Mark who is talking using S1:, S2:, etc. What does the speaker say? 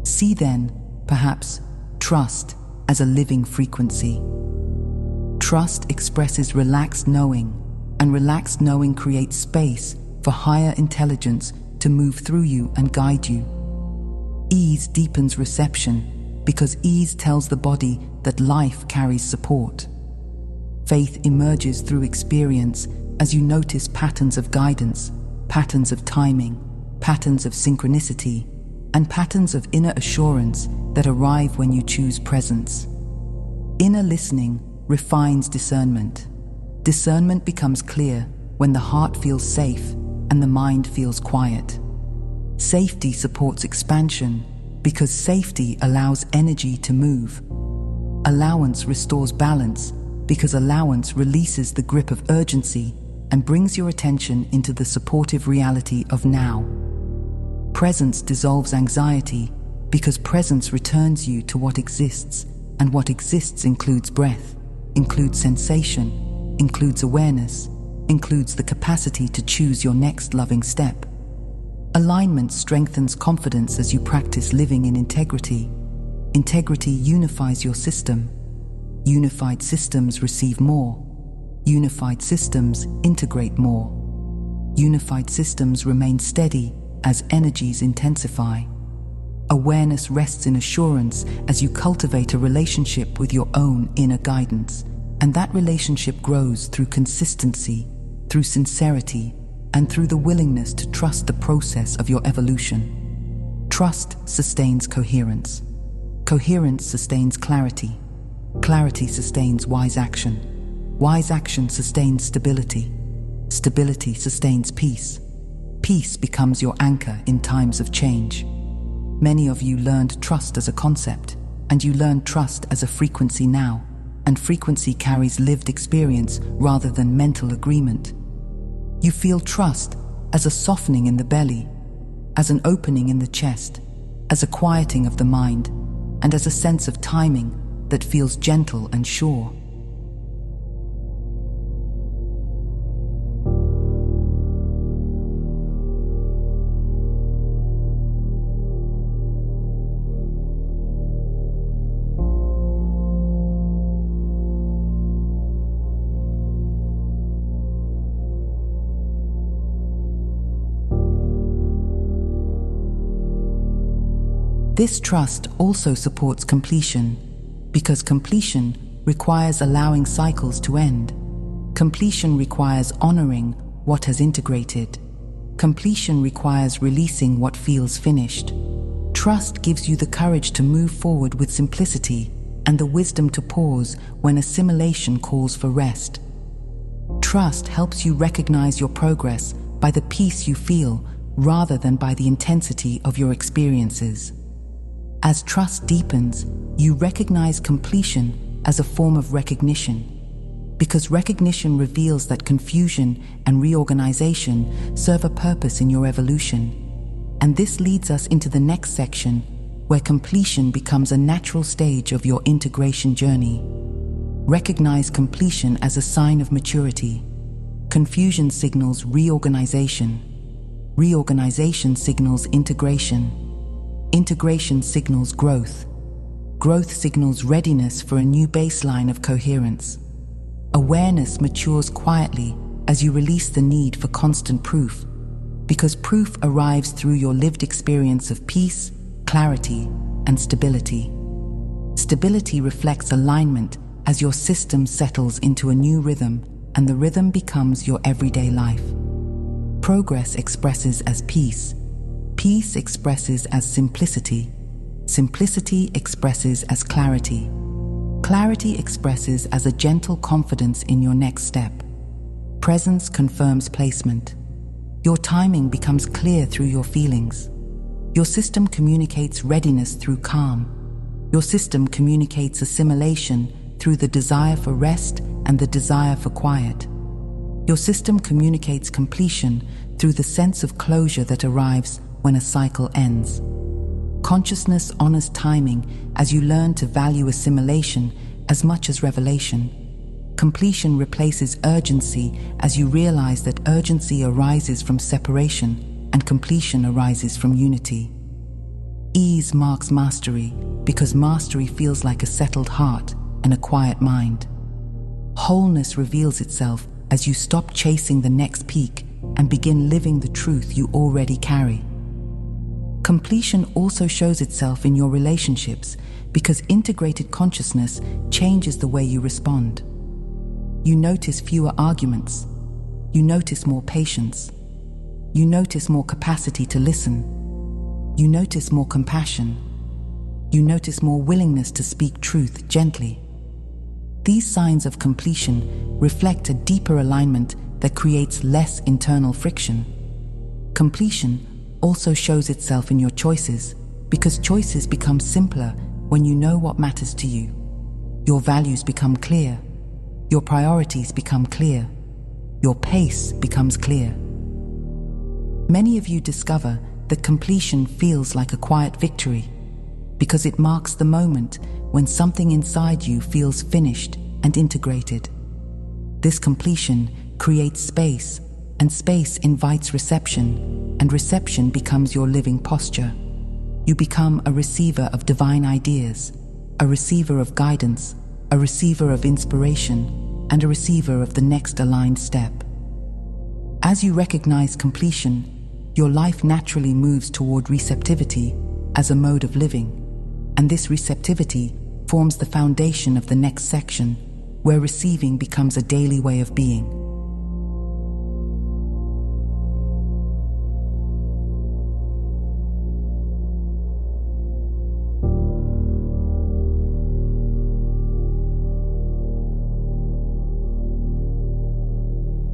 S1: See then, perhaps, trust as a living frequency. Trust expresses relaxed knowing, and relaxed knowing creates space for higher intelligence to move through you and guide you. Ease deepens reception because ease tells the body that life carries support. Faith emerges through experience as you notice patterns of guidance, patterns of timing, patterns of synchronicity, and patterns of inner assurance that arrive when you choose presence. Inner listening refines discernment. Discernment becomes clear when the heart feels safe and the mind feels quiet. Safety supports expansion because safety allows energy to move. Allowance restores balance because allowance releases the grip of urgency and brings your attention into the supportive reality of now. Presence dissolves anxiety because presence returns you to what exists, and what exists includes breath, includes sensation, includes awareness, includes the capacity to choose your next loving step. Alignment strengthens confidence as you practice living in integrity. Integrity unifies your system. Unified systems receive more. Unified systems integrate more. Unified systems remain steady as energies intensify. Awareness rests in assurance as you cultivate a relationship with your own inner guidance, and that relationship grows through consistency, through sincerity, and through the willingness to trust the process of your evolution. Trust sustains coherence. Coherence sustains clarity. Clarity sustains wise action. Wise action sustains stability. Stability sustains peace. Peace becomes your anchor in times of change. Many of you learned trust as a concept, and you learn trust as a frequency now, and frequency carries lived experience rather than mental agreement. You feel trust as a softening in the belly, as an opening in the chest, as a quieting of the mind, and as a sense of timing that feels gentle and sure. This trust also supports completion, because completion requires allowing cycles to end. Completion requires honoring what has integrated. Completion requires releasing what feels finished. Trust gives you the courage to move forward with simplicity and the wisdom to pause when assimilation calls for rest. Trust helps you recognize your progress by the peace you feel rather than by the intensity of your experiences. As trust deepens, you recognize completion as a form of recognition, because recognition reveals that confusion and reorganization serve a purpose in your evolution. And this leads us into the next section, where completion becomes a natural stage of your integration journey. Recognize completion as a sign of maturity. Confusion signals reorganization. Reorganization signals integration. Integration signals growth. Growth signals readiness for a new baseline of coherence. Awareness matures quietly as you release the need for constant proof, because proof arrives through your lived experience of peace, clarity, and stability. Stability reflects alignment as your system settles into a new rhythm, and the rhythm becomes your everyday life. Progress expresses as peace. Peace expresses as simplicity. Simplicity expresses as clarity. Clarity expresses as a gentle confidence in your next step. Presence confirms placement. Your timing becomes clear through your feelings. Your system communicates readiness through calm. Your system communicates assimilation through the desire for rest and the desire for quiet. Your system communicates completion through the sense of closure that arrives when a cycle ends. Consciousness honors timing as you learn to value assimilation as much as revelation. Completion replaces urgency as you realize that urgency arises from separation and completion arises from unity. Ease marks mastery because mastery feels like a settled heart and a quiet mind. Wholeness reveals itself as you stop chasing the next peak and begin living the truth you already carry. Completion also shows itself in your relationships because integrated consciousness changes the way you respond. You notice fewer arguments. You notice more patience. You notice more capacity to listen. You notice more compassion. You notice more willingness to speak truth gently. These signs of completion reflect a deeper alignment that creates less internal friction. Completion also shows itself in your choices because choices become simpler when you know what matters to you. Your values become clear. Your priorities become clear. Your pace becomes clear. Many of you discover that completion feels like a quiet victory because it marks the moment when something inside you feels finished and integrated. This completion creates space, and space invites reception, and reception becomes your living posture. You become a receiver of divine ideas, a receiver of guidance, a receiver of inspiration, and a receiver of the next aligned step. As you recognize completion, your life naturally moves toward receptivity as a mode of living, and this receptivity forms the foundation of the next section, where receiving becomes a daily way of being.